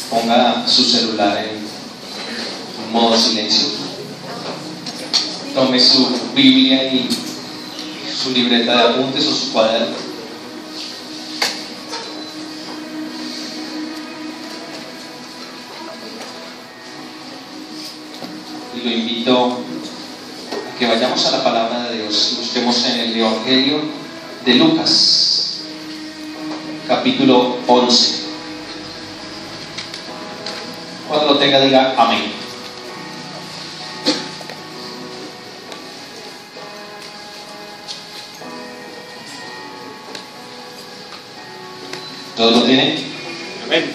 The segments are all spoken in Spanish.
ponga su celular en modo silencio, tome su Biblia y su libreta de apuntes o su cuaderno. Y lo invito a que vayamos a la palabra de Dios y busquemos en el Evangelio de Lucas, capítulo 11. Cuando lo tenga, diga amén. ¿Todos lo tienen? Amén.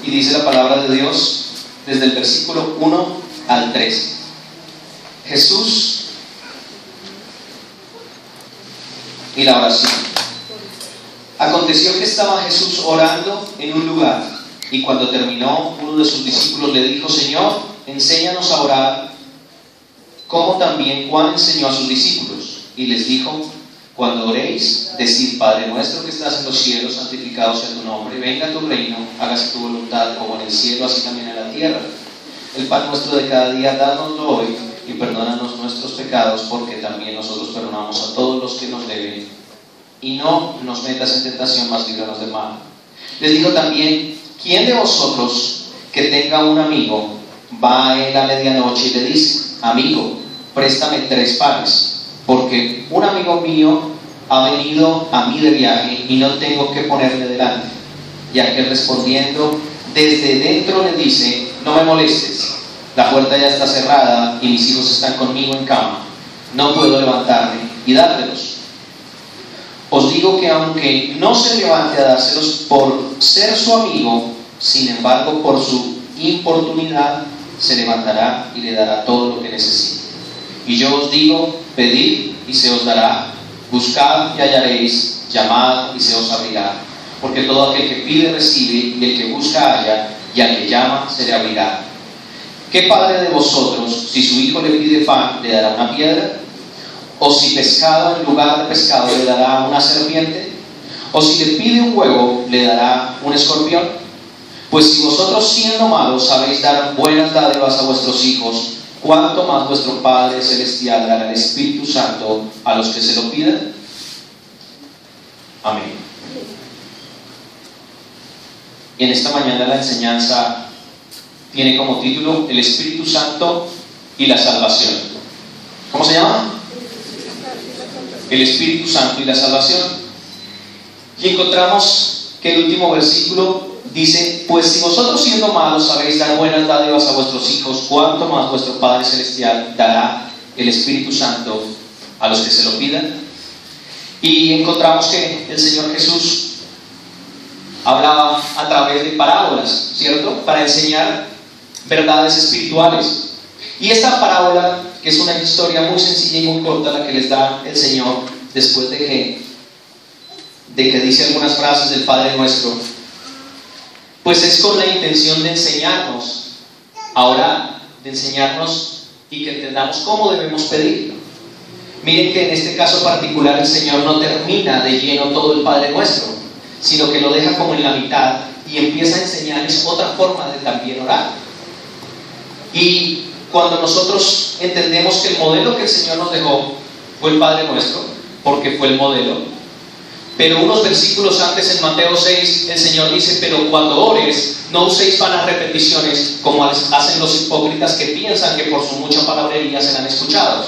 Y dice la palabra de Dios desde el versículo 1 al 3. Jesús y la oración. Aconteció que estaba Jesús orando en un lugar, y cuando terminó, uno de sus discípulos le dijo: Señor, enséñanos a orar, como también Juan enseñó a sus discípulos. Y les dijo: cuando oréis, decid: Padre nuestro que estás en los cielos, santificado sea tu nombre, venga tu reino, hágase tu voluntad como en el cielo, así también en la tierra. El pan nuestro de cada día, dánoslo hoy, y perdónanos nuestros pecados, porque también nosotros perdonamos a todos los que nos deben. Y no nos metas en tentación, mas líbranos del mal. Les dijo también: ¿quién de vosotros que tenga un amigo va a él a medianoche y le dice: amigo, préstame 3 panes, porque un amigo mío ha venido a mí de viaje y no tengo que ponerle delante? Y aquel respondiendo desde dentro le dice: no me molestes, la puerta ya está cerrada y mis hijos están conmigo en cama, no puedo levantarme y dártelos. Os digo que aunque no se levante a dárselos por ser su amigo, sin embargo por su importunidad se levantará y le dará todo lo que necesite. Y yo os digo: pedid y se os dará, buscad y hallaréis, llamad y se os abrirá. Porque todo aquel que pide recibe, y el que busca halla, y al que llama se le abrirá. ¿Qué padre de vosotros, si su hijo le pide pan, le dará una piedra? ¿O si pescado en lugar de pescado le dará una serpiente? ¿O si le pide un huevo, le dará un escorpión? Pues si vosotros, siendo malos, sabéis dar buenas dádivas a vuestros hijos, ¿cuánto más vuestro Padre Celestial dará el Espíritu Santo a los que se lo pidan? Amén. Y en esta mañana la enseñanza tiene como título El Espíritu Santo y la salvación. ¿Cómo se llama? El Espíritu Santo y la salvación. Y encontramos que el último versículo dice: pues si vosotros, siendo malos, sabéis dar buenas dádivas a vuestros hijos, ¿cuánto más vuestro Padre Celestial dará el Espíritu Santo a los que se lo pidan? Y encontramos que el Señor Jesús hablaba a través de parábolas, ¿cierto? Para enseñar verdades espirituales. Y esta parábola, que es una historia muy sencilla y muy corta, la que les da el Señor después de que dice algunas frases del Padre Nuestro, pues es con la intención de enseñarnos a orar, de enseñarnos y que entendamos cómo debemos pedirlo. Miren que en este caso particular el Señor no termina de lleno todo el Padre Nuestro, sino que lo deja como en la mitad y empieza a enseñarles otra forma de también orar. Y cuando nosotros entendemos que el modelo que el Señor nos dejó fue el Padre Nuestro, porque fue el modelo, pero unos versículos antes, en Mateo 6, el Señor dice: pero cuando ores, no uséis vanas repeticiones como hacen los hipócritas, que piensan que por su mucha palabrería serán escuchados.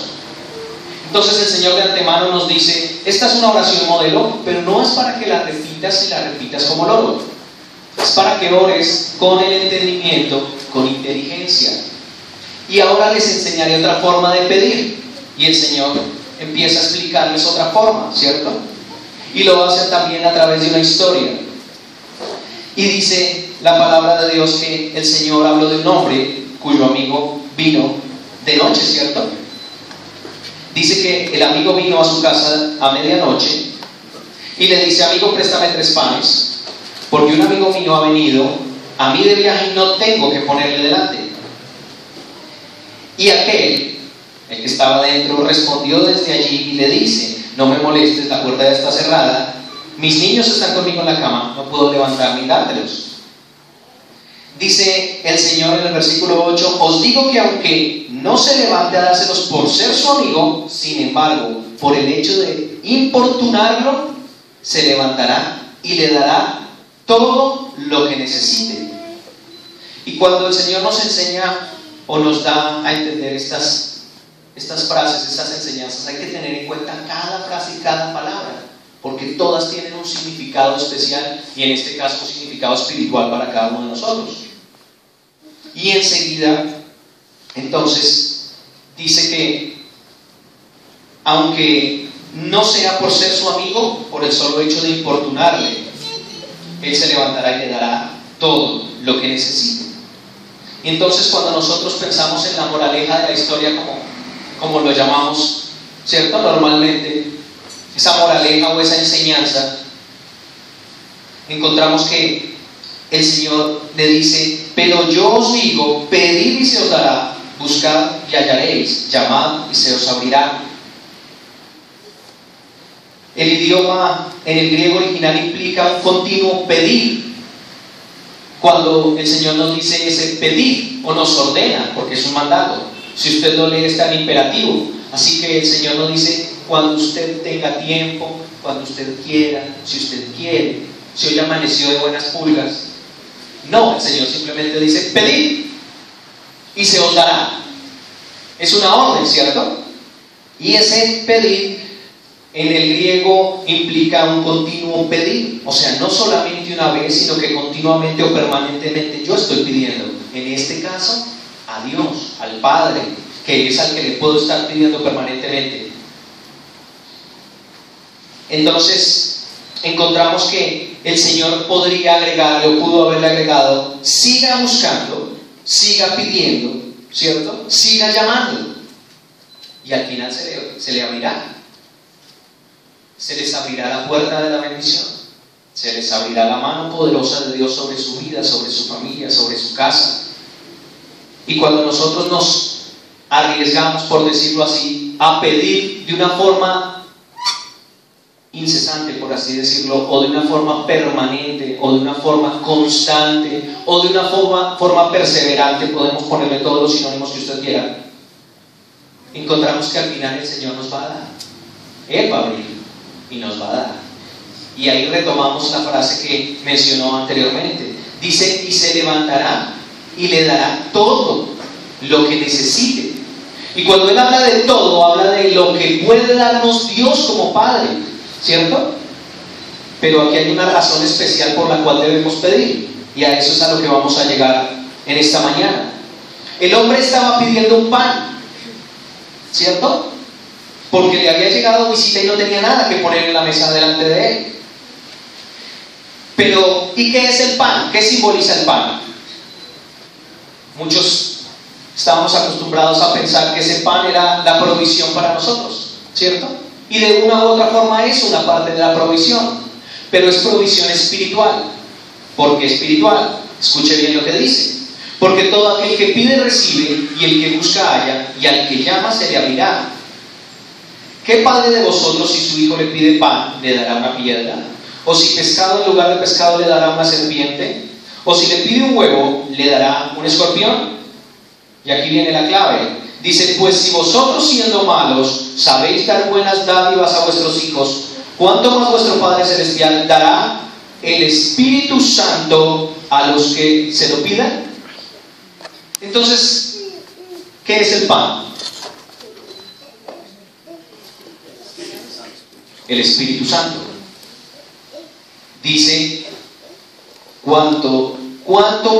Entonces el Señor de antemano nos dice: esta es una oración modelo, pero no es para que la repitas y la repitas como loro. Es para que ores con el entendimiento, con inteligencia. Y ahora les enseñaré otra forma de pedir. Y el Señor empieza a explicarles otra forma, ¿cierto? Y lo hace también a través de una historia. Y dice la palabra de Dios que el Señor habló de un hombre cuyo amigo vino de noche, ¿cierto? Dice que el amigo vino a su casa a medianoche y le dice: amigo, préstame 3 panes, porque un amigo mío ha venido a mí de viaje y no tengo que ponerle delante. Y aquel, el que estaba dentro, respondió desde allí y le dice: no me molestes, la puerta ya está cerrada, mis niños están conmigo en la cama, no puedo levantarme y dártelos. Dice el Señor en el versículo 8, os digo que aunque no se levante a dárselos por ser su amigo, sin embargo, por el hecho de importunarlo, se levantará y le dará todo lo que necesite. Y cuando el Señor nos enseña o nos da a entender estas frases, estas enseñanzas, hay que tener en cuenta cada frase y cada palabra, porque todas tienen un significado especial y en este caso un significado espiritual para cada uno de nosotros. Y enseguida, entonces, dice que aunque no sea por ser su amigo, por el solo hecho de importunarle, Él se levantará y le dará todo lo que necesite. Y entonces cuando nosotros pensamos en la moraleja de la historia, como lo llamamos, ¿cierto? Normalmente, esa moraleja o esa enseñanza, encontramos que el Señor le dice, pero yo os digo, pedid y se os dará, buscad y hallaréis, llamad y se os abrirá. El idioma en el griego original implica un continuo pedir. Cuando el Señor nos dice ese pedir o nos ordena, porque es un mandato, si usted lo lee está en imperativo, así que el Señor nos dice cuando usted tenga tiempo, cuando usted quiera, si usted quiere, si hoy amaneció de buenas pulgas. No, el Señor simplemente dice pedid y se os dará. Es una orden, ¿cierto? Y ese pedir en el griego implica un continuo pedir, o sea, no solamente una vez, sino que continuamente o permanentemente yo estoy pidiendo. En este caso, a Dios, al Padre, que es al que le puedo estar pidiendo permanentemente. Entonces, encontramos que el Señor podría agregarle, o pudo haberle agregado, siga buscando, siga pidiendo, ¿cierto? Siga llamando, y al final se le abrirá. Se les abrirá la puerta de la bendición, se les abrirá la mano poderosa de Dios sobre su vida, sobre su familia, sobre su casa. Y cuando nosotros nos arriesgamos, por decirlo así, a pedir de una forma incesante, por así decirlo, o de una forma permanente, o de una forma constante, o de una forma perseverante, podemos ponerle todos los sinónimos que usted quiera, encontramos que al final el Señor nos va a dar. Él va a abrir y nos va a dar. Y ahí retomamos la frase que mencionó anteriormente. Dice, y se levantará y le dará todo lo que necesite. Y cuando Él habla de todo, habla de lo que puede darnos Dios como Padre, ¿cierto? Pero aquí hay una razón especial por la cual debemos pedir, y a eso es a lo que vamos a llegar en esta mañana. El hombre estaba pidiendo un pan, ¿cierto? Porque le había llegado visita y no tenía nada que poner en la mesa delante de él. Pero, ¿y qué es el pan? ¿Qué simboliza el pan? Muchos estábamos acostumbrados a pensar que ese pan era la provisión para nosotros, ¿cierto? Y de una u otra forma es una parte de la provisión, pero es provisión espiritual. ¿Por qué espiritual? Escuche bien lo que dice. Porque todo aquel que pide recibe, y el que busca halla, y al que llama se le abrirá. ¿Qué padre de vosotros, si su hijo le pide pan, le dará una piedra? ¿O si pescado en lugar de pescado le dará una serpiente? ¿O si le pide un huevo, le dará un escorpión? Y aquí viene la clave. Dice, pues si vosotros siendo malos sabéis dar buenas dádivas a vuestros hijos, ¿cuánto más vuestro Padre Celestial dará el Espíritu Santo a los que se lo pidan? Entonces, ¿qué es el pan? El Espíritu Santo. Dice, ¿cuánto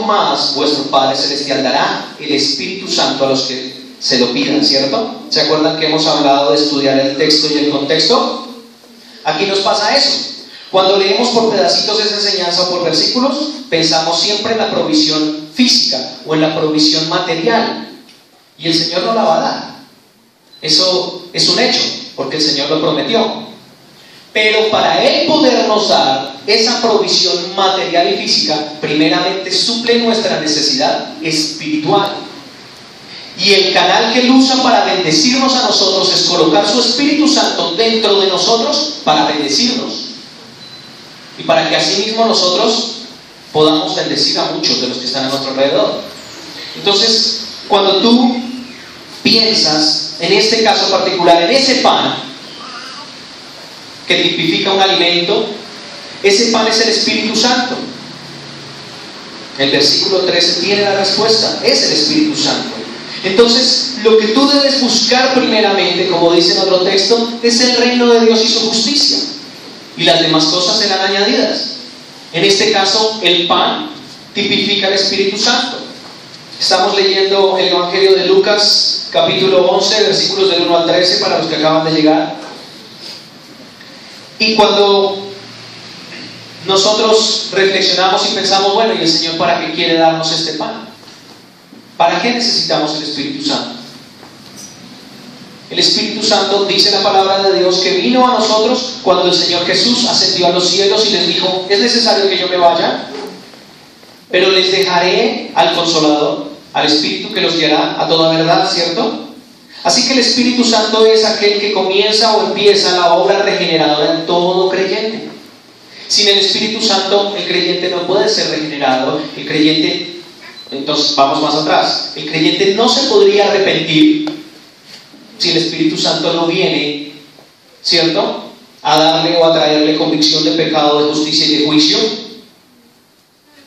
más vuestro Padre Celestial dará el Espíritu Santo a los que se lo pidan, ¿cierto? ¿Se acuerdan que hemos hablado de estudiar el texto y el contexto? Aquí nos pasa eso. Cuando leemos por pedacitos esa enseñanza o por versículos, pensamos siempre en la provisión física o en la provisión material, y el Señor no la va a dar. Eso es un hecho, porque el Señor lo prometió. Pero para Él podernos dar esa provisión material y física, primeramente suple nuestra necesidad espiritual. Y el canal que Él usa para bendecirnos a nosotros es colocar su Espíritu Santo dentro de nosotros para bendecirnos. Y para que así mismo nosotros podamos bendecir a muchos de los que están a nuestro alrededor. Entonces, cuando tú piensas, en este caso particular, en ese pan que tipifica un alimento, ese pan es el Espíritu Santo. El versículo 13 tiene la respuesta, es el Espíritu Santo. Entonces, lo que tú debes buscar primeramente, como dice en otro texto, es el reino de Dios y su justicia. Y las demás cosas serán añadidas. En este caso, el pan tipifica el Espíritu Santo. Estamos leyendo el Evangelio de Lucas, capítulo 11, versículos del 1 al 13, para los que acaban de llegar. Y cuando nosotros reflexionamos y pensamos, bueno, ¿y el Señor para qué quiere darnos este pan? ¿Para qué necesitamos el Espíritu Santo? El Espíritu Santo, dice la palabra de Dios, que vino a nosotros cuando el Señor Jesús ascendió a los cielos y les dijo, es necesario que yo me vaya, pero les dejaré al Consolador, al Espíritu que los guiará a toda verdad, ¿cierto? Así que el Espíritu Santo es aquel que comienza o empieza la obra regeneradora en todo creyente. Sin el Espíritu Santo, el creyente no puede ser regenerado. El creyente, entonces vamos más atrás, el creyente no se podría arrepentir si el Espíritu Santo no viene, ¿cierto?, a darle o a traerle convicción de pecado, de justicia y de juicio.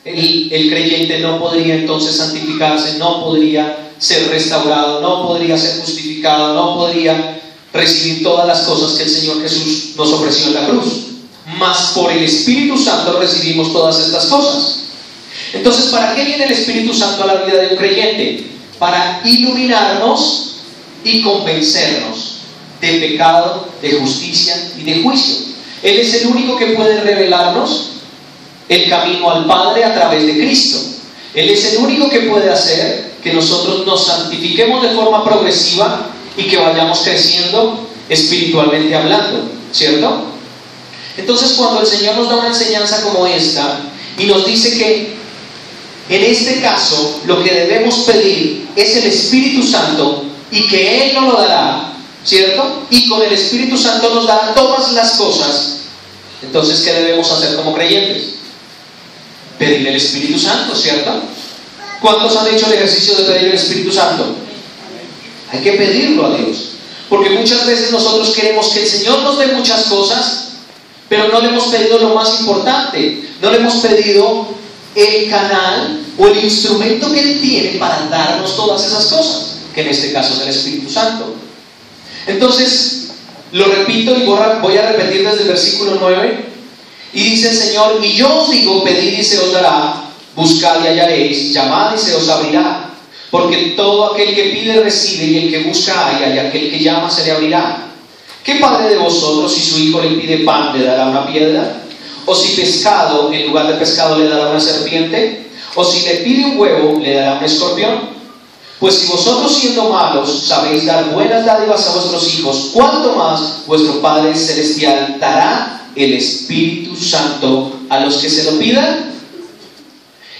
El creyente no podría entonces santificarse, no podría ser restaurado, no podría ser justificado, no podría recibir todas las cosas que el Señor Jesús nos ofreció en la cruz. Mas por el Espíritu Santo recibimos todas estas cosas. Entonces, ¿para qué viene el Espíritu Santo a la vida de un creyente? Para iluminarnos y convencernos de pecado, de justicia y de juicio. Él es el único que puede revelarnos el camino al Padre a través de Cristo. Él es el único que puede hacer que nosotros nos santifiquemos de forma progresiva y que vayamos creciendo espiritualmente hablando, ¿cierto? Entonces, cuando el Señor nos da una enseñanza como esta y nos dice que en este caso lo que debemos pedir es el Espíritu Santo y que Él nos lo dará, ¿cierto? Y con el Espíritu Santo nos dará todas las cosas. Entonces, ¿qué debemos hacer como creyentes? Pedir el Espíritu Santo, ¿cierto? ¿Cuántos han hecho el ejercicio de pedir el Espíritu Santo? Hay que pedirlo a Dios, porque muchas veces nosotros queremos que el Señor nos dé muchas cosas, pero no le hemos pedido lo más importante, no le hemos pedido el canal o el instrumento que Él tiene para darnos todas esas cosas, que en este caso es el Espíritu Santo. Entonces, lo repito y voy a repetir desde el versículo 9, y dice el Señor, y yo os digo, pedid y se os dará, buscad y hallaréis, llamad y se os abrirá, porque todo aquel que pide recibe, y el que busca halla, y aquel que llama se le abrirá. ¿Qué padre de vosotros, si su hijo le pide pan, le dará una piedra? ¿O si pescado, en lugar de pescado, le dará una serpiente? ¿O si le pide un huevo, le dará un escorpión? Pues si vosotros, siendo malos, sabéis dar buenas dádivas a vuestros hijos, ¿cuánto más vuestro Padre Celestial dará el Espíritu Santo a los que se lo pidan?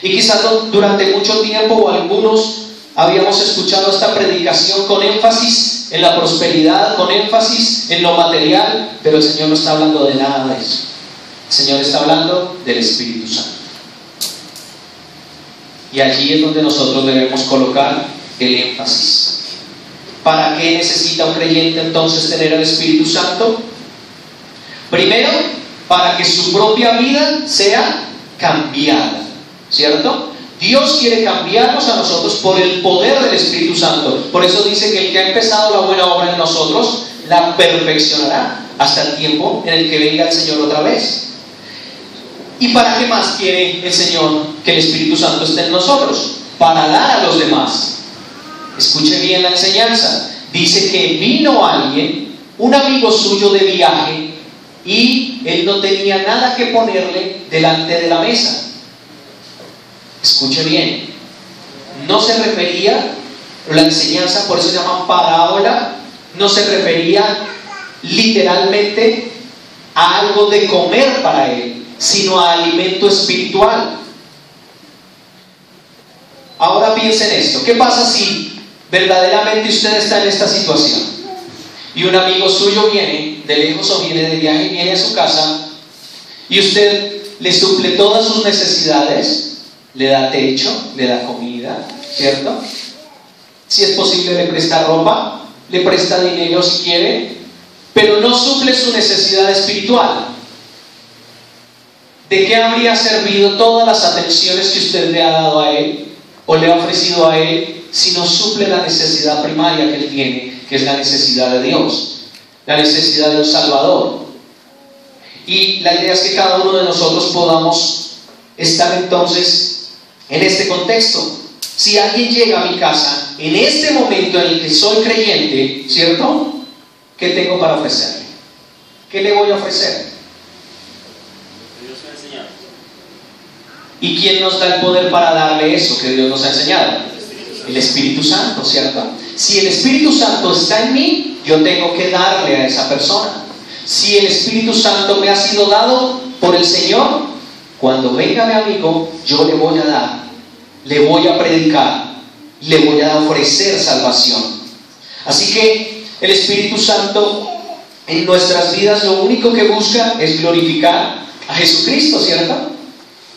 Y quizás durante mucho tiempo, o algunos, habíamos escuchado esta predicación con énfasis en la prosperidad, con énfasis en lo material, pero el Señor no está hablando de nada de eso. El Señor está hablando del Espíritu Santo. Y allí es donde nosotros debemos colocar el énfasis. ¿Para qué necesita un creyente entonces tener el Espíritu Santo? Primero, para que su propia vida sea cambiada, ¿cierto? Dios quiere cambiarnos a nosotros por el poder del Espíritu Santo. Por eso dice que el que ha empezado la buena obra en nosotros la perfeccionará hasta el tiempo en el que venga el Señor otra vez. ¿Y para qué más quiere el Señor que el Espíritu Santo esté en nosotros? Para dar a los demás. Escuche bien la enseñanza. Dice que vino alguien, un amigo suyo de viaje, y él no tenía nada que ponerle delante de la mesa. Escuche bien, no se refería, la enseñanza, por eso se llama parábola, no se refería literalmente a algo de comer para él, sino a alimento espiritual. Ahora piensen esto, ¿qué pasa si verdaderamente usted está en esta situación y un amigo suyo viene de lejos o viene de viaje, viene a su casa y usted le suple todas sus necesidades, le da techo, le da comida, ¿cierto? Si es posible le presta ropa, le presta dinero si quiere, pero no suple su necesidad espiritual. ¿De qué habría servido todas las atenciones que usted le ha dado a él o le ha ofrecido a él si no suple la necesidad primaria que él tiene, que es la necesidad de Dios, la necesidad de un Salvador? Y la idea es que cada uno de nosotros podamos estar entonces en este contexto. Si alguien llega a mi casa en este momento en el que soy creyente, ¿cierto? ¿Qué tengo para ofrecerle? ¿Qué le voy a ofrecer? Dios me ha enseñado. ¿Y quién nos da el poder para darle eso que Dios nos ha enseñado? El Espíritu Santo, ¿cierto? Si el Espíritu Santo está en mí, yo tengo que darle a esa persona. Si el Espíritu Santo me ha sido dado por el Señor, cuando venga mi amigo, yo le voy a dar, le voy a predicar, le voy a ofrecer salvación. Así que el Espíritu Santo en nuestras vidas lo único que busca es glorificar a Jesucristo, ¿cierto?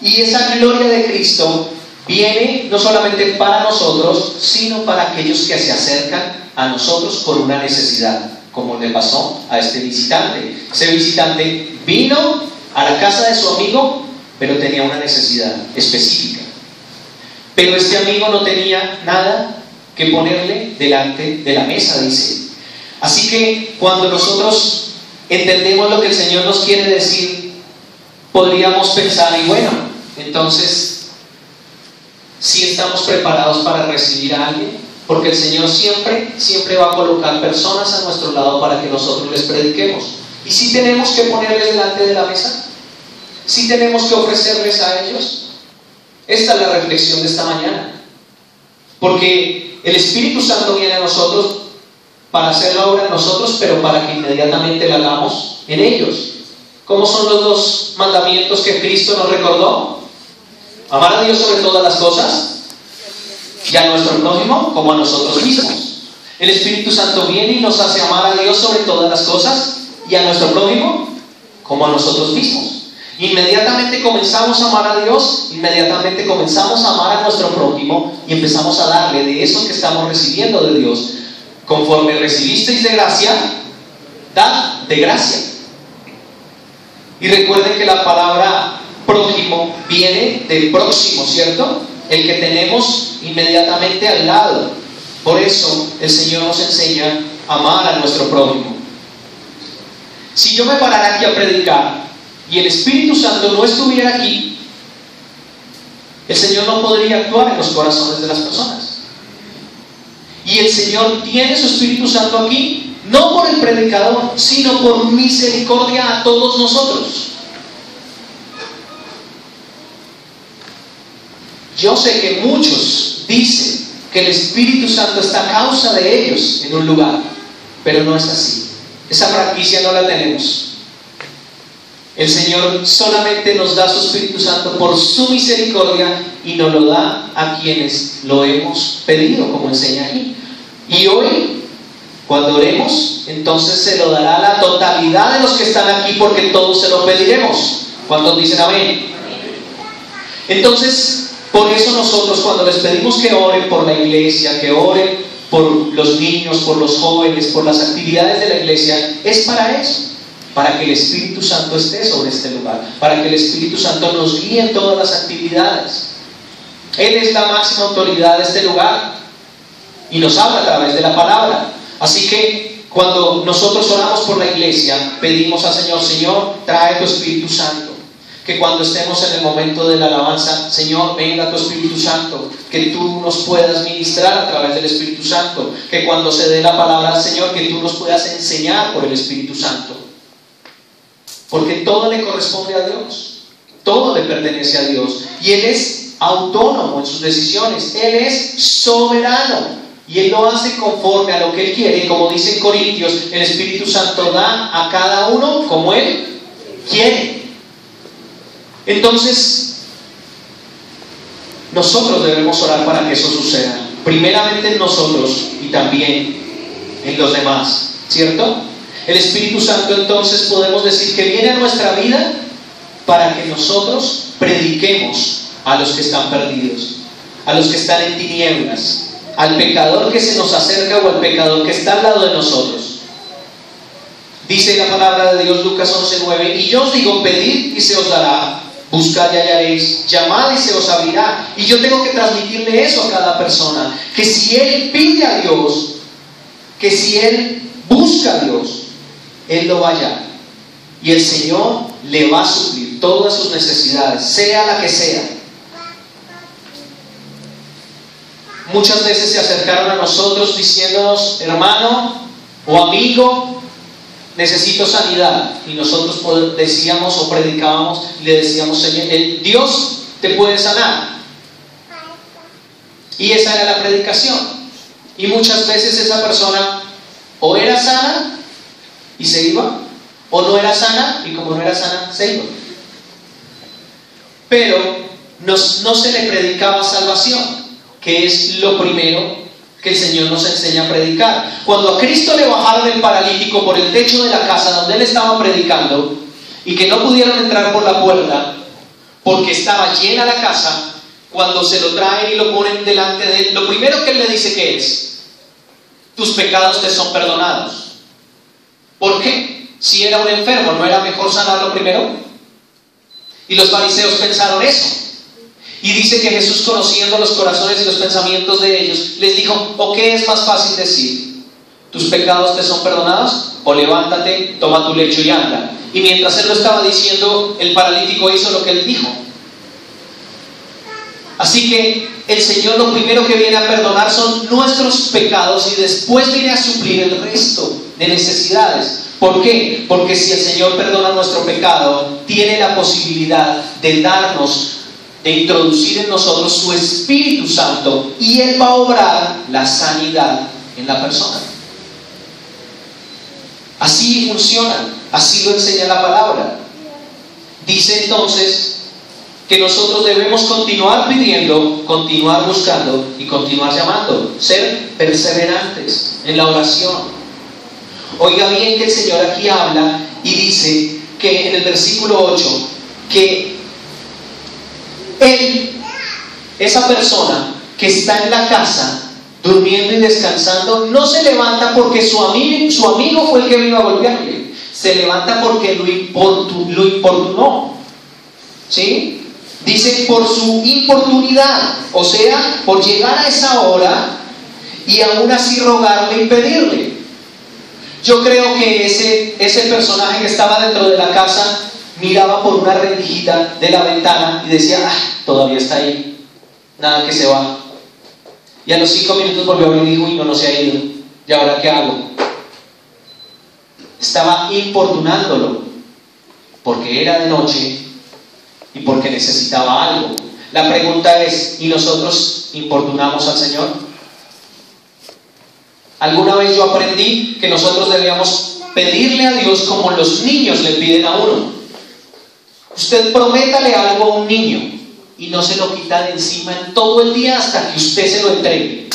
Y esa gloria de Cristo viene no solamente para nosotros, sino para aquellos que se acercan a nosotros por una necesidad, como le pasó a este visitante. Ese visitante vino a la casa de su amigo, pero tenía una necesidad específica. Pero este amigo no tenía nada que ponerle delante de la mesa, dice. Así que cuando nosotros entendemos lo que el Señor nos quiere decir, podríamos pensar, y bueno, entonces, si estamos preparados para recibir a alguien, porque el Señor siempre va a colocar personas a nuestro lado para que nosotros les prediquemos. ¿Y si tenemos que ponerles delante de la mesa? ¿Si tenemos que ofrecerles a ellos? Esta es la reflexión de esta mañana. Porque el Espíritu Santo viene a nosotros para hacer la obra en nosotros, pero para que inmediatamente la hagamos en ellos. ¿Cómo son los dos mandamientos que Cristo nos recordó? Amar a Dios sobre todas las cosas y a nuestro prójimo como a nosotros mismos. El Espíritu Santo viene y nos hace amar a Dios sobre todas las cosas y a nuestro prójimo como a nosotros mismos. Inmediatamente comenzamos a amar a Dios, inmediatamente comenzamos a amar a nuestro prójimo y empezamos a darle de eso que estamos recibiendo de Dios. Conforme recibisteis de gracia, dad de gracia. Y recuerden que la palabra prójimo viene del próximo, ¿cierto? El que tenemos inmediatamente al lado. Por eso el Señor nos enseña a amar a nuestro prójimo. Si yo me parara aquí a predicar y el Espíritu Santo no estuviera aquí, el Señor no podría actuar en los corazones de las personas. Y el Señor tiene su Espíritu Santo aquí, no por el predicador, sino por misericordia a todos nosotros. Yo sé que muchos dicen que el Espíritu Santo está a causa de ellos en un lugar, pero no es así. Esa franquicia no la tenemos. El Señor solamente nos da su Espíritu Santo por su misericordia y nos lo da a quienes lo hemos pedido, como enseña aquí. Y hoy, cuando oremos, entonces se lo dará a la totalidad de los que están aquí, porque todos se lo pediremos. ¿Cuántos dicen amén? Entonces, por eso nosotros cuando les pedimos que oren por la iglesia, que oren por los niños, por los jóvenes, por las actividades de la iglesia, es para eso. Para que el Espíritu Santo esté sobre este lugar, para que el Espíritu Santo nos guíe en todas las actividades. Él es la máxima autoridad de este lugar y nos habla a través de la palabra. Así que cuando nosotros oramos por la iglesia, pedimos al Señor: Señor, trae tu Espíritu Santo. Que cuando estemos en el momento de la alabanza, Señor, venga tu Espíritu Santo, que tú nos puedas ministrar a través del Espíritu Santo. Que cuando se dé la palabra al Señor, que tú nos puedas enseñar por el Espíritu Santo. Porque todo le corresponde a Dios, todo le pertenece a Dios, y Él es autónomo en sus decisiones, Él es soberano, y Él lo hace conforme a lo que Él quiere. Y como dice en Corintios, el Espíritu Santo da a cada uno como Él quiere. Entonces, nosotros debemos orar para que eso suceda, primeramente en nosotros y también en los demás, ¿cierto? El Espíritu Santo entonces podemos decir que viene a nuestra vida para que nosotros prediquemos a los que están perdidos, a los que están en tinieblas, al pecador que se nos acerca o al pecador que está al lado de nosotros. Dice la palabra de Dios, Lucas 11:9, y yo os digo, pedid y se os dará, buscad y hallaréis, llamad y se os abrirá. Y yo tengo que transmitirle eso a cada persona, que si él pide a Dios, que si él busca a Dios, él lo va a hallar. Y el Señor le va a suplir todas sus necesidades, sea la que sea. Muchas veces se acercaron a nosotros diciéndonos, hermano o amigo, necesito sanidad. Y nosotros decíamos o predicábamos, le decíamos, Señor, Dios te puede sanar. Y esa era la predicación. Y muchas veces esa persona o era sana y se iba, o no era sana y como no era sana, se iba. Pero no se le predicaba salvación, que es lo primero que el Señor nos enseña a predicar. Cuando a Cristo le bajaron el paralítico por el techo de la casa donde él estaba predicando y que no pudieron entrar por la puerta porque estaba llena la casa, cuando se lo traen y lo ponen delante de él, lo primero que él le dice que es: tus pecados te son perdonados. ¿Por qué? Si era un enfermo, ¿no era mejor sanarlo primero? Y los fariseos pensaron eso. Y dice que Jesús, conociendo los corazones y los pensamientos de ellos, les dijo: ¿o qué es más fácil decir? ¿Tus pecados te son perdonados? O levántate, toma tu lecho y anda. Y mientras él lo estaba diciendo, el paralítico hizo lo que él dijo. Así que el Señor lo primero que viene a perdonar son nuestros pecados y después viene a suplir el resto de necesidades. ¿Por qué? Porque si el Señor perdona nuestro pecado, tiene la posibilidad de darnos, de introducir en nosotros su Espíritu Santo, y Él va a obrar la sanidad en la persona. Así funciona, así lo enseña la palabra. Dice entonces que nosotros debemos continuar pidiendo, continuar buscando y continuar llamando, ser perseverantes en la oración. Oiga bien que el Señor aquí habla y dice que en el versículo 8 que Él, esa persona que está en la casa durmiendo y descansando, no se levanta porque su amigo fue el que vino a golpearle, se levanta porque lo importunó, ¿sí? Dice por su importunidad, o sea, por llegar a esa hora y aún así rogarle y pedirle. Yo creo que ese personaje que estaba dentro de la casa miraba por una rendijita de la ventana y decía: todavía está ahí, nada que se va. Y a los 5 minutos volvió a abrir y dijo: no se ha ido, ¿y ahora qué hago? Estaba importunándolo porque era de noche y porque necesitaba algo. La pregunta es: ¿y nosotros importunamos al Señor? Alguna vez yo aprendí que nosotros debíamos pedirle a Dios como los niños le piden a uno. Usted prométale algo a un niño y no se lo quita de encima en todo el día hasta que usted se lo entregue.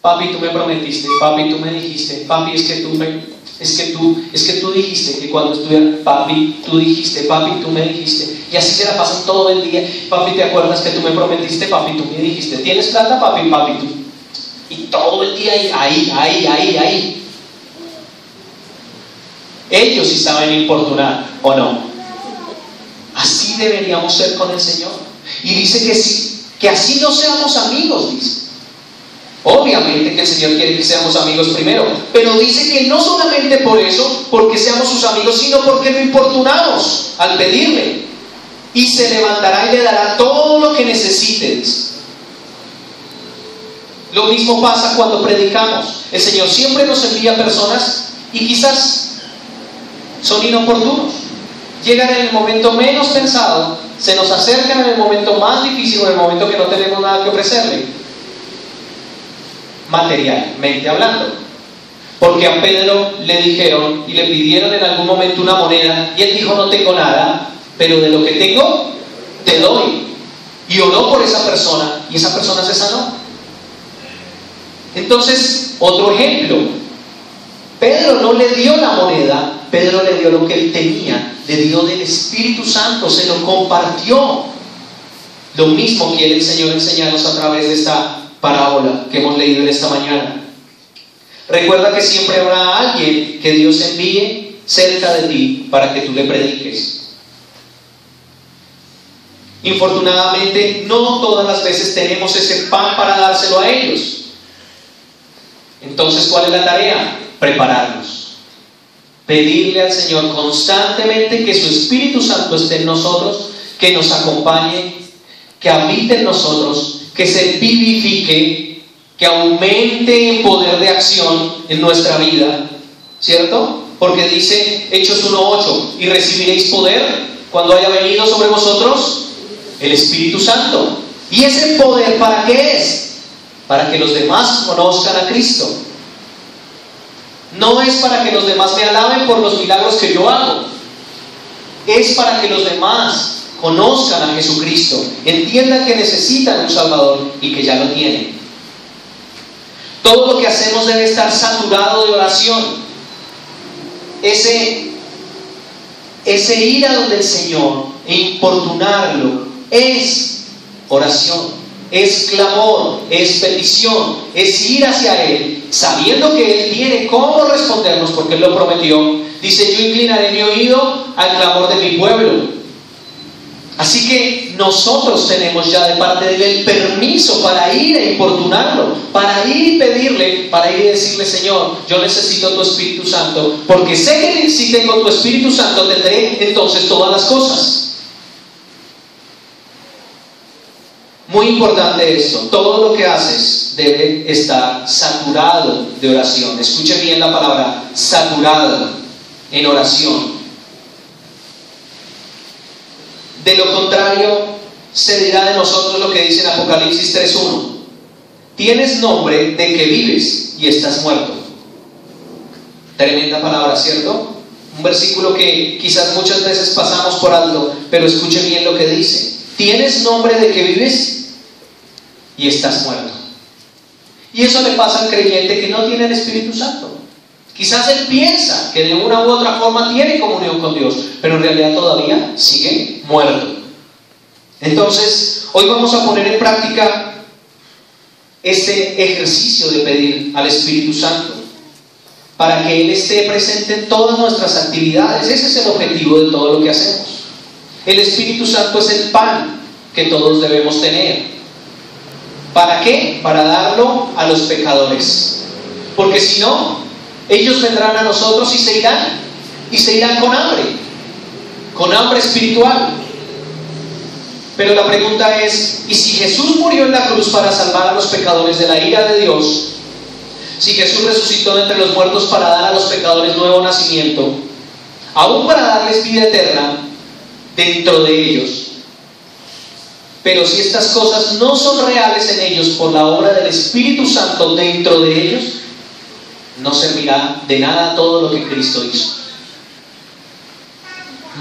Papi, tú me prometiste, papi, tú me dijiste, papi, es que tú dijiste que cuando estuviera, papi, tú dijiste, papi, tú me dijiste. Y así se la pasan todo el día. Papi, ¿te acuerdas que tú me prometiste? Papi, tú me dijiste. ¿Tienes plata, papi? Papi, tú. Y todo el día ahí. Ellos sí saben importunar, ¿o no? Así deberíamos ser con el Señor. Y dice que así no seamos amigos, dice. Obviamente que el Señor quiere que seamos amigos primero, pero dice que no solamente por eso, porque seamos sus amigos, sino porque lo importunamos al pedirle. Y se levantará y le dará todo lo que necesites. Lo mismo pasa cuando predicamos. El Señor siempre nos envía personas y quizás son inoportunos. Llegan en el momento menos pensado, se nos acercan en el momento más difícil o en el momento que no tenemos nada que ofrecerle, materialmente hablando. Porque a Pedro le dijeron y le pidieron en algún momento una moneda y él dijo: no tengo nada, pero de lo que tengo te doy. Y oró por esa persona y esa persona se sanó. Entonces, otro ejemplo. Pedro no le dio la moneda, Pedro le dio lo que él tenía, le dio del Espíritu Santo, se lo compartió. Lo mismo quiere el Señor enseñarnos a través de esta parábola que hemos leído en esta mañana. Recuerda que siempre habrá alguien que Dios envíe cerca de ti para que tú le prediques. Infortunadamente, no todas las veces tenemos ese pan para dárselo a ellos. Entonces, ¿cuál es la tarea? Prepararnos. Pedirle al Señor constantemente que su Espíritu Santo esté en nosotros, que nos acompañe, que habite en nosotros, que se vivifique, que aumente en poder de acción en nuestra vida, ¿cierto? Porque dice Hechos 1:8, y recibiréis poder cuando haya venido sobre vosotros el Espíritu Santo. ¿Y ese poder para qué es? Para que los demás conozcan a Cristo. No es para que los demás me alaben por los milagros que yo hago, es para que los demás conozcan a Jesucristo, entiendan que necesitan un Salvador y que ya lo tienen. Todo lo que hacemos debe estar saturado de oración. Ese ir a donde el Señor e importunarlo es oración, es clamor, es petición, es ir hacia Él, sabiendo que Él tiene cómo respondernos, porque Él lo prometió. Dice: yo inclinaré mi oído al clamor de mi pueblo. Así que nosotros tenemos ya de parte de Él el permiso para ir e importunarlo, para ir y pedirle, para ir y decirle: Señor, yo necesito tu Espíritu Santo, porque sé que si tengo tu Espíritu Santo tendré entonces todas las cosas. Muy importante esto, todo lo que haces debe estar saturado de oración. Escuche bien la palabra saturado en oración. De lo contrario, se dirá de nosotros lo que dice en Apocalipsis 3:1: tienes nombre de que vives y estás muerto. Tremenda palabra, ¿cierto? Un versículo que quizás muchas veces pasamos por alto, pero escuche bien lo que dice: tienes nombre de que vives y estás muerto. Y eso le pasa al creyente que no tiene el Espíritu Santo. Quizás él piensa que de una u otra forma tiene comunión con Dios, pero en realidad todavía sigue muerto. Entonces, hoy vamos a poner en práctica este ejercicio de pedir al Espíritu Santo para que Él esté presente en todas nuestras actividades. Ese es el objetivo de todo lo que hacemos. El Espíritu Santo es el pan que todos debemos tener. ¿Para qué? Para darlo a los pecadores. Porque si no, ellos vendrán a nosotros y se irán con hambre espiritual. Pero la pregunta es: ¿y si Jesús murió en la cruz para salvar a los pecadores de la ira de Dios? Si Jesús resucitó de entre los muertos para dar a los pecadores nuevo nacimiento, aún para darles vida eterna dentro de ellos, pero si estas cosas no son reales en ellos por la obra del Espíritu Santo dentro de ellos, no servirá de nada todo lo que Cristo hizo.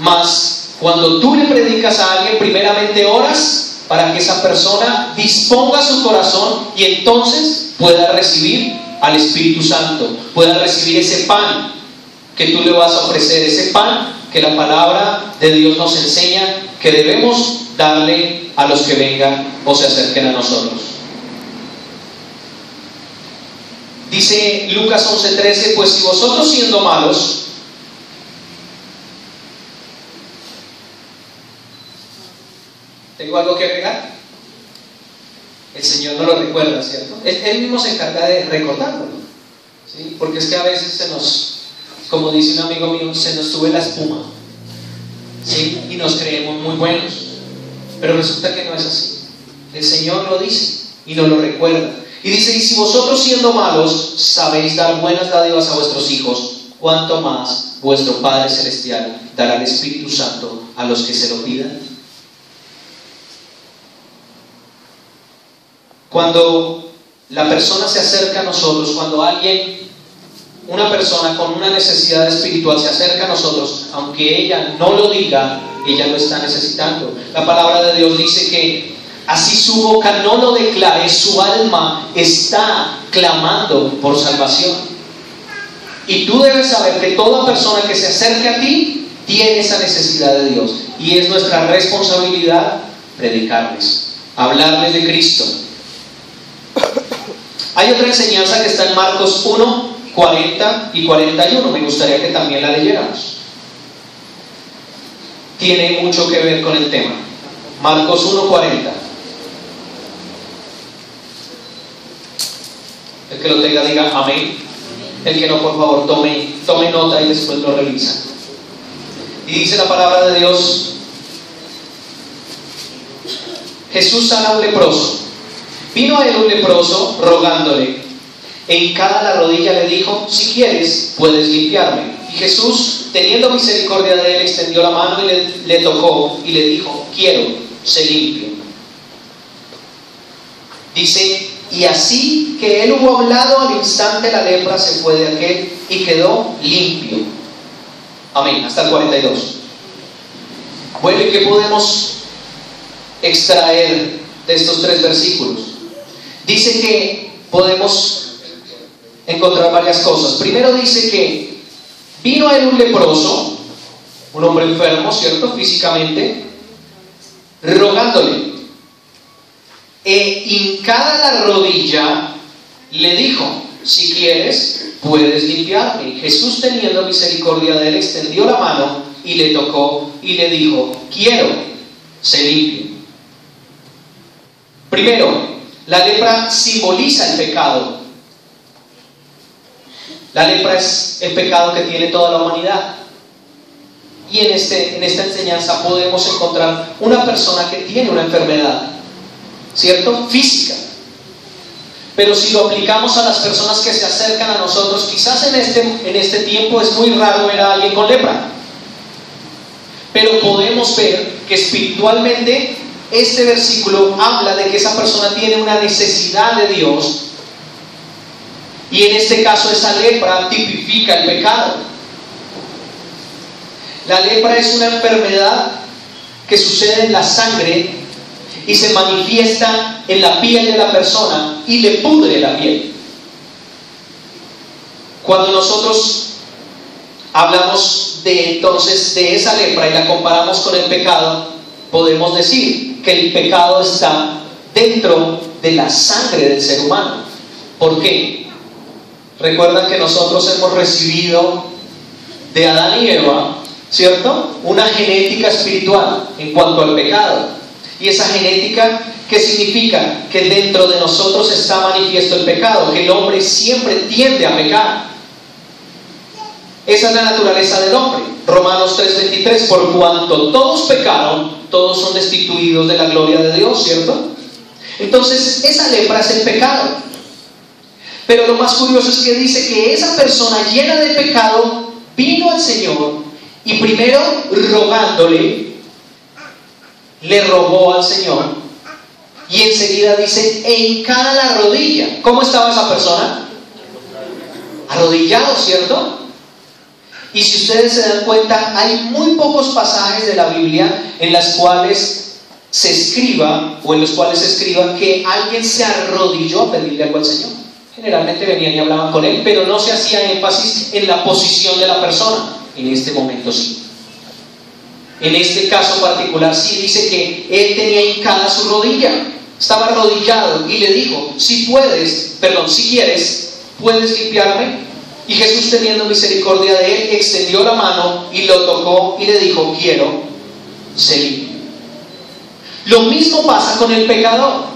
Mas cuando tú le predicas a alguien, primeramente oras para que esa persona disponga su corazón y entonces pueda recibir al Espíritu Santo, pueda recibir ese pan que tú le vas a ofrecer, ese pan que la palabra de Dios nos enseña que debemos darle a los que vengan o se acerquen a nosotros. Dice Lucas 11:13: pues si vosotros siendo malos, ¿tengo algo que agregar? El Señor no lo recuerda, ¿cierto? Él mismo se encarga de recordarlo, ¿sí? Porque es que a veces se nos, como dice un amigo mío, se nos sube la espuma, ¿sí? Y nos creemos muy buenos, pero resulta que no es así. El Señor lo dice y nos lo recuerda. Y dice: y si vosotros siendo malos sabéis dar buenas dádivas a vuestros hijos, ¿cuánto más vuestro Padre Celestial dará el Espíritu Santo a los que se lo pidan? Cuando la persona se acerca a nosotros, cuando una persona con una necesidad espiritual se acerca a nosotros, aunque ella no lo diga, ella lo está necesitando. La palabra de Dios dice que así su boca no lo declare, su alma está clamando por salvación. Y tú debes saber que toda persona que se acerque a ti tiene esa necesidad de Dios, y es nuestra responsabilidad predicarles, hablarles de Cristo. Hay otra enseñanza que está en Marcos 1, 40 y 41. Me gustaría que también la leyéramos. Tiene mucho que ver con el tema. Marcos 1, 40. El que lo tenga diga amén. El que no, por favor, tome nota y después lo revisa. Y dice la palabra de Dios: Jesús sana a un leproso. Vino a él un leproso rogándole, e hincada la rodilla le dijo: si quieres, puedes limpiarme. Y Jesús, teniendo misericordia de él, extendió la mano y le tocó y le dijo: quiero, sé limpio. Dice: y así que él hubo hablado, al instante la lepra se fue de aquel y quedó limpio. Amén. Hasta el 42. Bueno, ¿y qué podemos extraer de estos 3 versículos? Dice que podemos encontrar varias cosas. Primero dice que vino a él un leproso, un hombre enfermo, ¿cierto? Físicamente, rogándole. E hincada la rodilla le dijo: si quieres, puedes limpiarme. Y Jesús, teniendo misericordia de él, extendió la mano y le tocó y le dijo: quiero, sé limpio. Primero, la lepra simboliza el pecado. La lepra es el pecado que tiene toda la humanidad. Y en esta enseñanza podemos encontrar una persona que tiene una enfermedad, ¿cierto? Física. Pero si lo aplicamos a las personas que se acercan a nosotros, quizás en este tiempo es muy raro ver a alguien con lepra. Pero podemos ver que espiritualmente este versículo habla de que esa persona tiene una necesidad de Dios, y en este caso esa lepra tipifica el pecado. La lepra es una enfermedad que sucede en la sangre y se manifiesta en la piel de la persona y le pudre la piel. Cuando nosotros hablamos de esa lepra y la comparamos con el pecado, podemos decir que el pecado está dentro de la sangre del ser humano. ¿Por qué? Recuerdan que nosotros hemos recibido de Adán y Eva, ¿cierto?, una genética espiritual en cuanto al pecado. Y esa genética, ¿qué significa? Que dentro de nosotros está manifiesto el pecado, que el hombre siempre tiende a pecar. Esa es la naturaleza del hombre. Romanos 3:23: por cuanto todos pecaron, todos son destituidos de la gloria de Dios, ¿cierto? Entonces esa lepra es el pecado. Pero lo más curioso es que dice que esa persona llena de pecado vino al Señor y primero rogándole, le rogó al Señor, y enseguida dice: e hincada la rodilla. ¿Cómo estaba esa persona? Arrodillado, ¿cierto? Y si ustedes se dan cuenta, hay muy pocos pasajes de la Biblia en los cuales se escriba que alguien se arrodilló a pedirle algo al Señor. Generalmente venían y hablaban con él, pero no se hacía énfasis en la posición de la persona. En este momento sí. En este caso particular sí dice que él tenía hincada su rodilla, estaba arrodillado y le dijo: si quieres, puedes limpiarme. Y Jesús, teniendo misericordia de él, extendió la mano y lo tocó y le dijo: quiero, sé limpio. Lo mismo pasa con el pecador.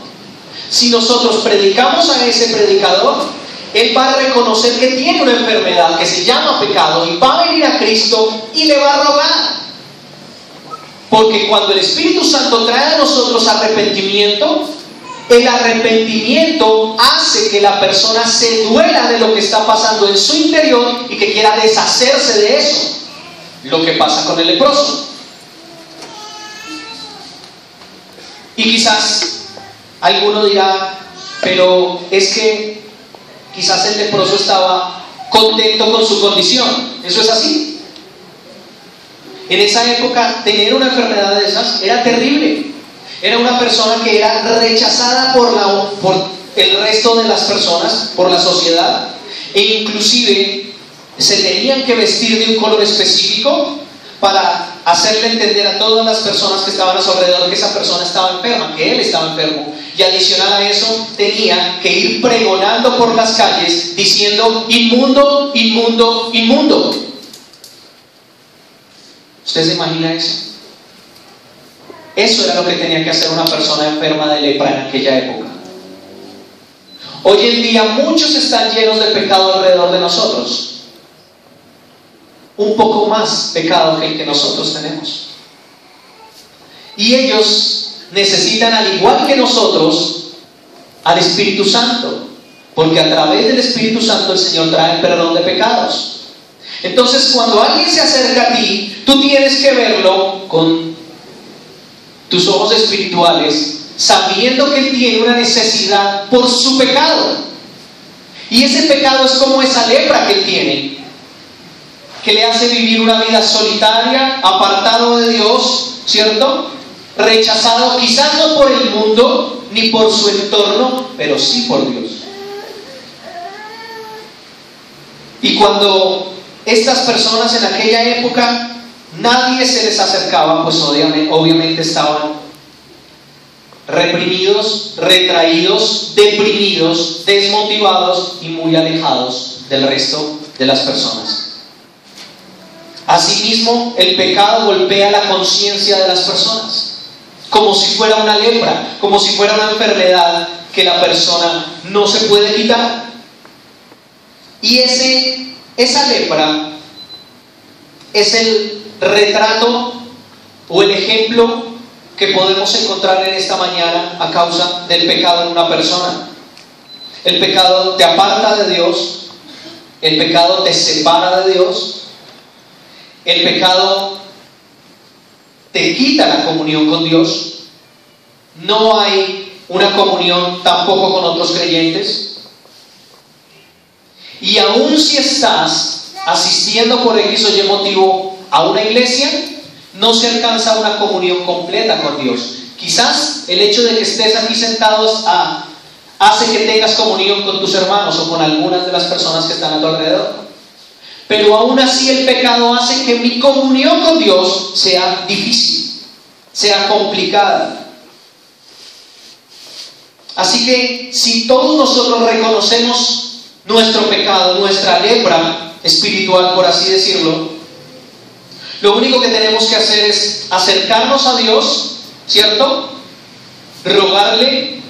Si nosotros predicamos a ese predicador, él va a reconocer que tiene una enfermedad que se llama pecado y va a venir a Cristo y le va a rogar. Porque cuando el Espíritu Santo trae a nosotros arrepentimiento, el arrepentimiento hace que la persona se duela de lo que está pasando en su interior y que quiera deshacerse de eso. Lo que pasa con el leproso. Y quizás alguno dirá: pero es que quizás el leproso estaba contento con su condición. ¿Eso es así? En esa época tener una enfermedad de esas era terrible. Era una persona que era rechazada por el resto de las personas, por la sociedad, e inclusive se tenían que vestir de un color específico para hacerle entender a todas las personas que estaban a su alrededor que esa persona estaba enferma, que él estaba enfermo. Y adicional a eso, tenía que ir pregonando por las calles diciendo: inmundo, inmundo, inmundo. ¿Usted se imagina eso? Eso era lo que tenía que hacer una persona enferma de lepra en aquella época. Hoy en día muchos están llenos de pecado alrededor de nosotros. Un poco más pecado que el que nosotros tenemos. Y ellos necesitan, al igual que nosotros, al Espíritu Santo, porque a través del Espíritu Santo el Señor trae el perdón de pecados. Entonces, cuando alguien se acerca a ti, tú tienes que verlo con tus ojos espirituales, sabiendo que él tiene una necesidad por su pecado. Y ese pecado es como esa lepra que él tiene, que le hace vivir una vida solitaria, apartado de Dios, ¿cierto? Rechazado, quizás no por el mundo ni por su entorno, pero sí por Dios. Y cuando estas personas en aquella época nadie se les acercaba, pues obviamente estaban reprimidos, retraídos, deprimidos, desmotivados y muy alejados del resto de las personas. Asimismo, el pecado golpea la conciencia de las personas, como si fuera una lepra, como si fuera una enfermedad que la persona no se puede quitar. Y esa lepra es el retrato o el ejemplo que podemos encontrar en esta mañana a causa del pecado en una persona. El pecado te aparta de Dios, el pecado te separa de Dios, el pecado te quita la comunión con Dios. No hay una comunión tampoco con otros creyentes. Y aun si estás asistiendo por X o Y motivo a una iglesia, no se alcanza una comunión completa con Dios. Quizás el hecho de que estés aquí sentados hace que tengas comunión con tus hermanos o con algunas de las personas que están a tu alrededor. Pero aún así el pecado hace que mi comunión con Dios sea difícil, sea complicada. Así que si todos nosotros reconocemos nuestro pecado, nuestra lepra espiritual, por así decirlo, lo único que tenemos que hacer es acercarnos a Dios, ¿cierto? Rogarle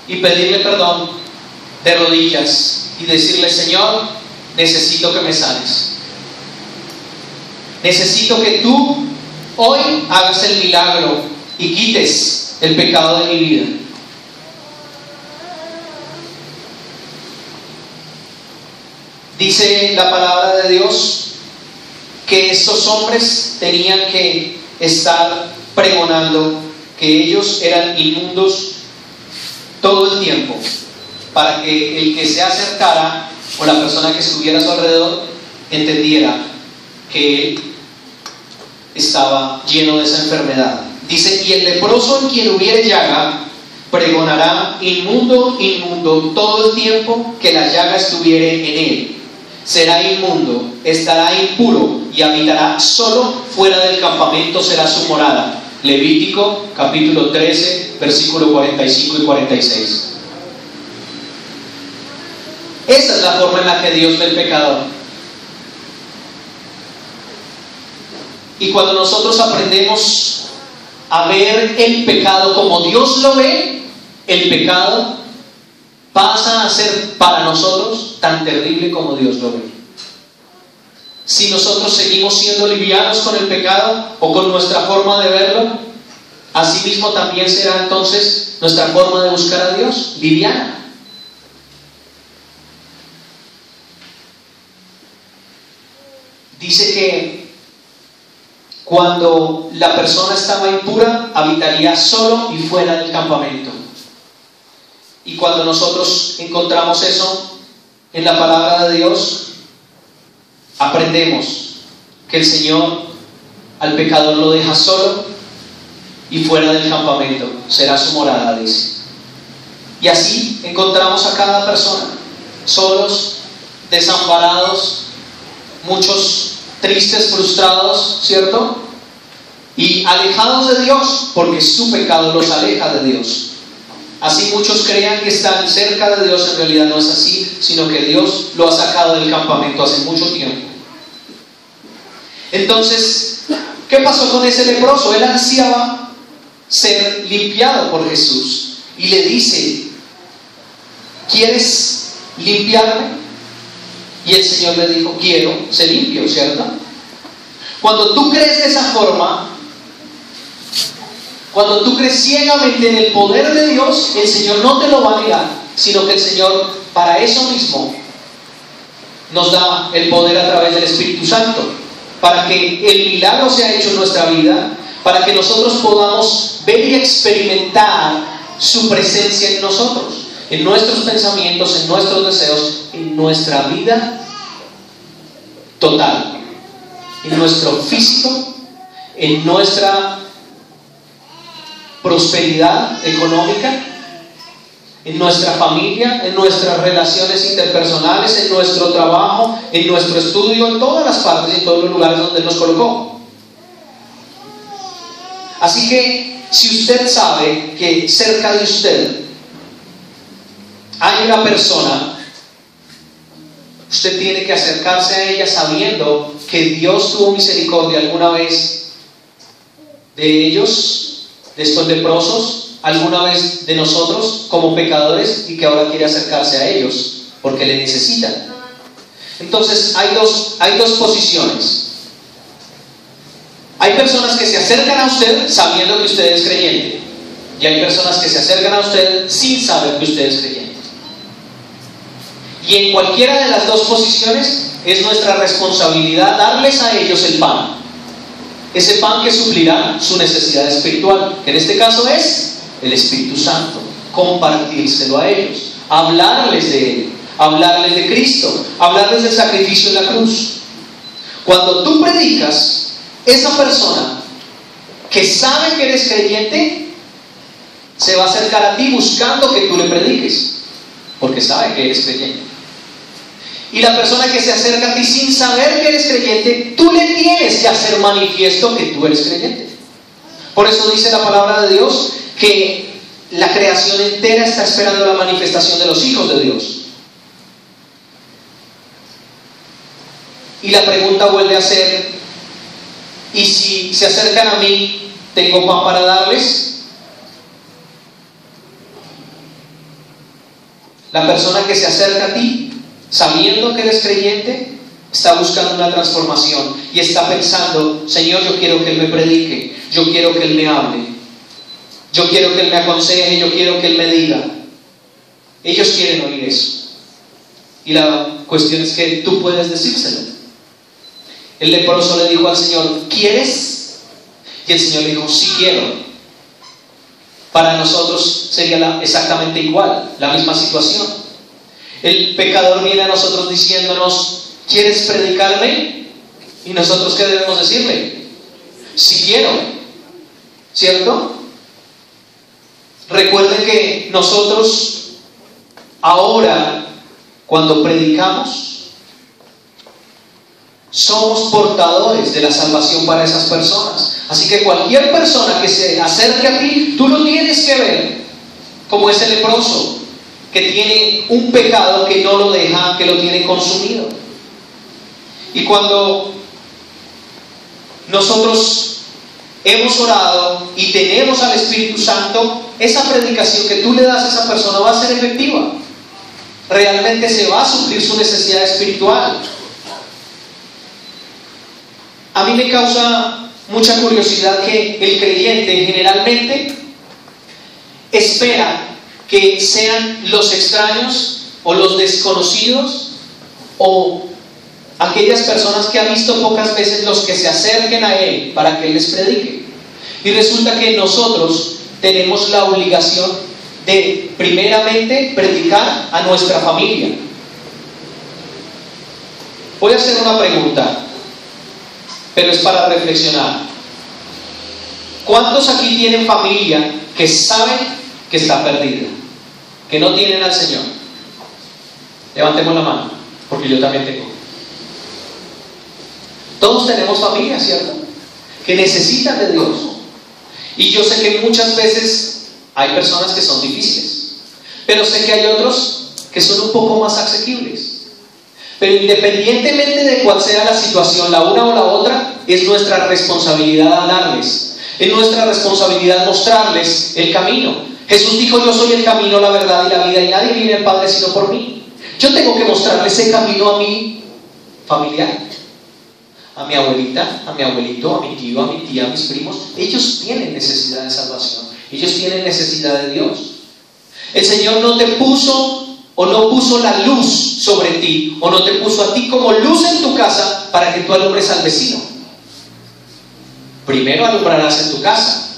y pedirle perdón de rodillas y decirle: Señor, necesito que me sanes. Necesito que tú hoy hagas el milagro y quites el pecado de mi vida. Dice la palabra de Dios que estos hombres tenían que estar pregonando que ellos eran inmundos todo el tiempo, para que el que se acercara o la persona que estuviera a su alrededor entendiera que él estaba lleno de esa enfermedad. Dice: y el leproso en quien hubiere llaga pregonará: inmundo, inmundo, todo el tiempo que la llaga estuviere en él. Será inmundo, estará impuro y habitará solo fuera del campamento, será su morada. Levítico capítulo 13, versículo 45 y 46. Esa es la forma en la que Dios ve el pecador. Y cuando nosotros aprendemos a ver el pecado como Dios lo ve, el pecado pasa a ser para nosotros tan terrible como Dios lo ve. Si nosotros seguimos siendo livianos con el pecado o con nuestra forma de verlo, así mismo también será entonces nuestra forma de buscar a Dios, liviana. Dice que cuando la persona estaba impura, habitaría solo y fuera del campamento. Y cuando nosotros encontramos eso en la palabra de Dios, aprendemos que el Señor al pecador lo deja solo y fuera del campamento será su morada, dice. Y así encontramos a cada persona, solos, desamparados, muchos tristes, frustrados, ¿cierto? Y alejados de Dios, porque su pecado los aleja de Dios. Así muchos crean que están cerca de Dios, en realidad no es así, sino que Dios lo ha sacado del campamento hace mucho tiempo. Entonces, ¿qué pasó con ese leproso? Él ansiaba ser limpiado por Jesús y le dice: ¿quieres limpiarme? Y el Señor le dijo: quiero ser limpio, ¿cierto? Cuando tú crees de esa forma, cuando tú crees ciegamente en el poder de Dios, el Señor no te lo va a negar, sino que el Señor, para eso mismo, nos da el poder a través del Espíritu Santo, para que el milagro sea hecho en nuestra vida, para que nosotros podamos ver y experimentar su presencia en nosotros, en nuestros pensamientos, en nuestros deseos, en nuestra vida total, en nuestro físico, en nuestra prosperidad económica, en nuestra familia, en nuestras relaciones interpersonales, en nuestro trabajo, en nuestro estudio, en todas las partes y en todos los lugares donde Él nos colocó. Así que, si usted sabe que cerca de usted hay una persona, usted tiene que acercarse a ella sabiendo que Dios tuvo misericordia alguna vez de ellos, de estos leprosos, alguna vez de nosotros como pecadores, y que ahora quiere acercarse a ellos porque le necesitan. Entonces hay dos posiciones. Hay personas que se acercan a usted sabiendo que usted es creyente, y hay personas que se acercan a usted sin saber que usted es creyente. Y en cualquiera de las dos posiciones es nuestra responsabilidad darles a ellos el pan, ese pan que suplirá su necesidad espiritual, que en este caso es el Espíritu Santo. Compartírselo a ellos, hablarles de Él, hablarles de Cristo, hablarles del sacrificio en la cruz. Cuando tú predicas, esa persona que sabe que eres creyente se va a acercar a ti buscando que tú le prediques, porque sabe que eres creyente. Y la persona que se acerca a ti sin saber que eres creyente, tú le tienes que hacer manifiesto que tú eres creyente. Por eso dice la palabra de Dios que la creación entera está esperando la manifestación de los hijos de Dios. Y la pregunta vuelve a ser: ¿y si se acercan a mí, tengo pan para darles? La persona que se acerca a ti sabiendo que eres creyente está buscando una transformación y está pensando: Señor, yo quiero que Él me predique, yo quiero que Él me hable, yo quiero que Él me aconseje, yo quiero que Él me diga. Ellos quieren oír eso, y la cuestión es que tú puedes decírselo. El leproso le dijo al Señor: ¿quieres? Y el Señor le dijo: sí quiero. Para nosotros sería exactamente igual, la misma situación. El pecador viene a nosotros diciéndonos: ¿quieres predicarme? Y nosotros, ¿qué debemos decirle? Sí quiero, ¿cierto? Recuerden que nosotros ahora, cuando predicamos, somos portadores de la salvación para esas personas. Así que cualquier persona que se acerque a ti, tú lo tienes que ver como ese leproso que tiene un pecado que no lo deja, que lo tiene consumido. Y cuando nosotros hemos orado y tenemos al Espíritu Santo, esa predicación que tú le das a esa persona va a ser efectiva. Realmente se va a suplir su necesidad espiritual. A mí me causa mucha curiosidad que el creyente generalmente espera que sean los extraños o los desconocidos o aquellas personas que ha visto pocas veces los que se acerquen a Él para que Él les predique. Y resulta que nosotros tenemos la obligación de primeramente predicar a nuestra familia. Voy a hacer una pregunta, pero es para reflexionar. ¿Cuántos aquí tienen familia que saben que está perdida? Que no tienen al Señor. Levantemos la mano, porque yo también tengo. Todos tenemos familia, ¿cierto? Que necesitan de Dios. Y yo sé que muchas veces hay personas que son difíciles, pero sé que hay otros que son un poco más asequibles. Pero independientemente de cuál sea la situación, la una o la otra, es nuestra responsabilidad hablarles. Es nuestra responsabilidad mostrarles el camino. Jesús dijo: yo soy el camino, la verdad y la vida, y nadie viene al Padre sino por mí. Yo tengo que mostrarles ese camino a mi familiar, a mi abuelita, a mi abuelito, a mi tío, a mi tía, a mis primos. Ellos tienen necesidad de salvación. Ellos tienen necesidad de Dios. El Señor no te puso o no puso la luz sobre ti, o no te puso a ti como luz en tu casa para que tú alumbres al vecino. Primero alumbrarás en tu casa.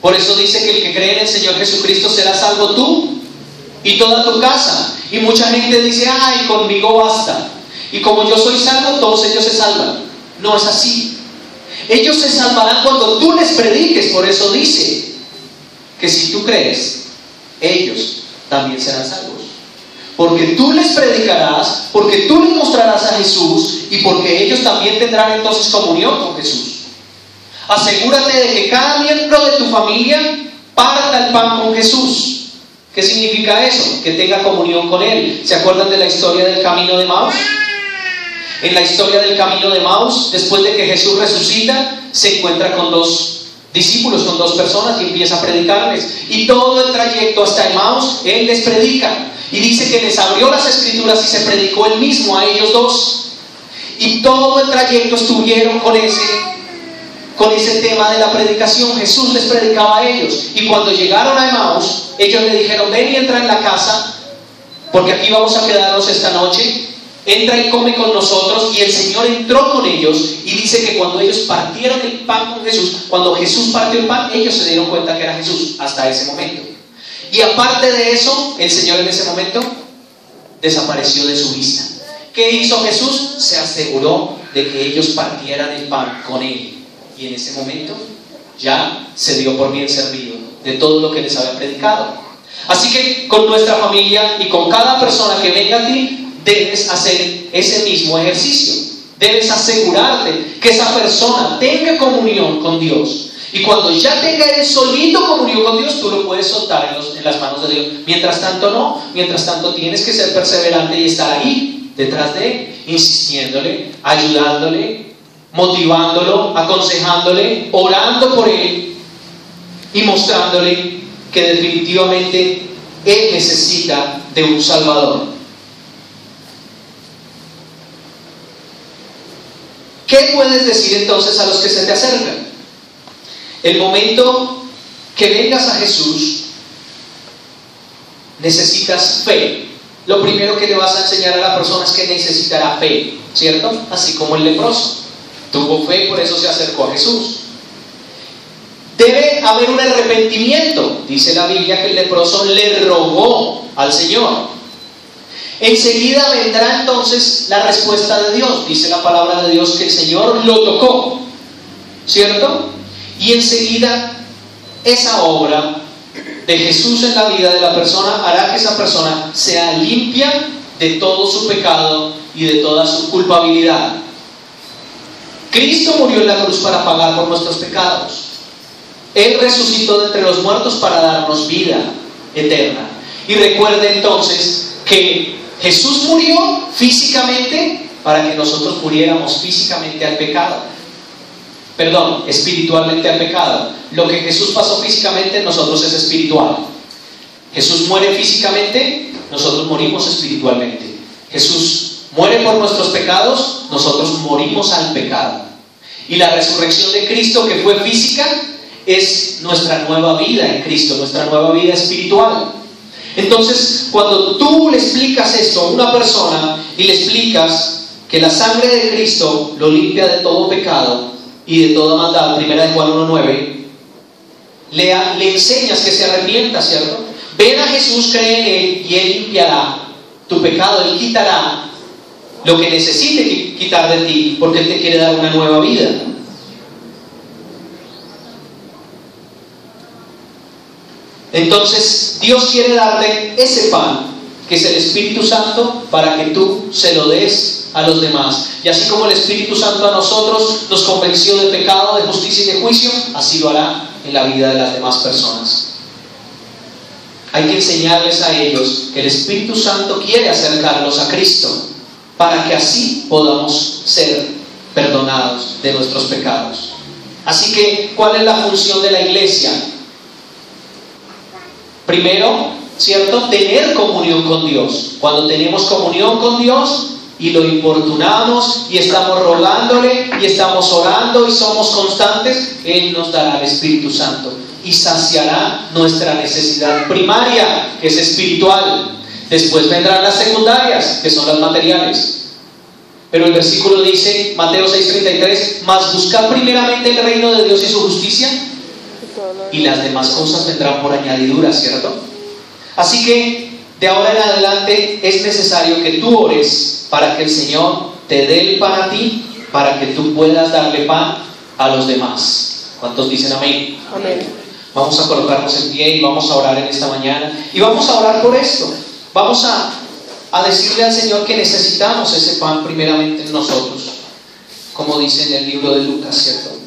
Por eso dice que el que cree en el Señor Jesucristo será salvo tú y toda tu casa. Y mucha gente dice: ay, conmigo basta. Y como yo soy salvo, todos ellos se salvan. No es así. Ellos se salvarán cuando tú les prediques. Por eso dice que si tú crees, ellos también serán salvos. Porque tú les predicarás, porque tú les mostrarás a Jesús, y porque ellos también tendrán entonces comunión con Jesús. Asegúrate de que cada miembro de tu familia parta el pan con Jesús. ¿Qué significa eso? Que tenga comunión con Él. ¿Se acuerdan de la historia del camino de Maús? En la historia del camino de Maús, después de que Jesús resucita, se encuentra con dos discípulos, con dos personas, y empieza a predicarles. Y todo el trayecto hasta Emaús, Él les predica. Y dice que les abrió las Escrituras y se predicó Él mismo a ellos dos. Y todo el trayecto estuvieron con ese tema de la predicación. Jesús les predicaba a ellos. Y cuando llegaron a Emaús, ellos le dijeron: ven y entra en la casa, porque aquí vamos a quedarnos esta noche. Entra y come con nosotros. Y el Señor entró con ellos, y dice que cuando ellos partieron el pan con Jesús, cuando Jesús partió el pan, ellos se dieron cuenta que era Jesús hasta ese momento. Y aparte de eso, el Señor en ese momento desapareció de su vista. ¿Qué hizo Jesús? Se aseguró de que ellos partieran el pan con Él. Y en ese momento ya se dio por bien servido de todo lo que les había predicado. Así que con nuestra familia y con cada persona que venga a ti, debes hacer ese mismo ejercicio. Debes asegurarte que esa persona tenga comunión con Dios. Y cuando ya tenga él solito comunión con Dios, tú lo puedes soltar en las manos de Dios. Mientras tanto no. Mientras tanto tienes que ser perseverante y estar ahí detrás de él, insistiéndole, ayudándole, motivándolo, aconsejándole, orando por él y mostrándole que definitivamente él necesita de un Salvador. ¿Qué puedes decir entonces a los que se te acercan? El momento que vengas a Jesús, necesitas fe. Lo primero que le vas a enseñar a la persona es que necesitará fe, ¿cierto? Así como el leproso tuvo fe, por eso se acercó a Jesús. Debe haber un arrepentimiento. Dice la Biblia que el leproso le rogó al Señor. Enseguida vendrá entonces la respuesta de Dios. Dice la palabra de Dios que el Señor lo tocó, ¿cierto? Y enseguida esa obra de Jesús en la vida de la persona hará que esa persona sea limpia de todo su pecado y de toda su culpabilidad. Cristo murió en la cruz para pagar por nuestros pecados. Él resucitó de entre los muertos para darnos vida eterna. Y recuerde entonces que Jesús murió físicamente para que nosotros muriéramos físicamente al pecado. Perdón, espiritualmente al pecado. Lo que Jesús pasó físicamente en nosotros es espiritual. Jesús muere físicamente, nosotros morimos espiritualmente. Jesús muere por nuestros pecados, nosotros morimos al pecado. Y la resurrección de Cristo, que fue física, es nuestra nueva vida en Cristo, nuestra nueva vida espiritual. Entonces, cuando tú le explicas esto a una persona y le explicas que la sangre de Cristo lo limpia de todo pecado y de toda maldad, 1 Juan 1:9, le enseñas que se arrepienta, ¿cierto? Ven a Jesús, cree en Él y Él limpiará tu pecado, Él quitará lo que necesite quitar de ti, porque Él te quiere dar una nueva vida. Entonces Dios quiere darle ese pan, que es el Espíritu Santo, para que tú se lo des a los demás. Y así como el Espíritu Santo a nosotros nos convenció de pecado, de justicia y de juicio, así lo hará en la vida de las demás personas. Hay que enseñarles a ellos que el Espíritu Santo quiere acercarlos a Cristo, para que así podamos ser perdonados de nuestros pecados. Así que, ¿cuál es la función de la iglesia? Primero, ¿cierto? Tener comunión con Dios. Cuando tenemos comunión con Dios y lo importunamos y estamos rogándole y estamos orando y somos constantes, Él nos dará el Espíritu Santo y saciará nuestra necesidad primaria, que es espiritual. Después vendrán las secundarias, que son las materiales. Pero el versículo dice, Mateo 6:33, mas buscad primeramente el reino de Dios y su justicia, y las demás cosas vendrán por añadidura, ¿cierto? Así que de ahora en adelante es necesario que tú ores para que el Señor te dé el pan a ti, para que tú puedas darle pan a los demás. ¿Cuántos dicen amén? Amén. Vamos a colocarnos en pie y vamos a orar en esta mañana. Y vamos a orar por esto. Vamos a decirle al Señor que necesitamos ese pan primeramente en nosotros, como dice en el libro de Lucas, ¿cierto?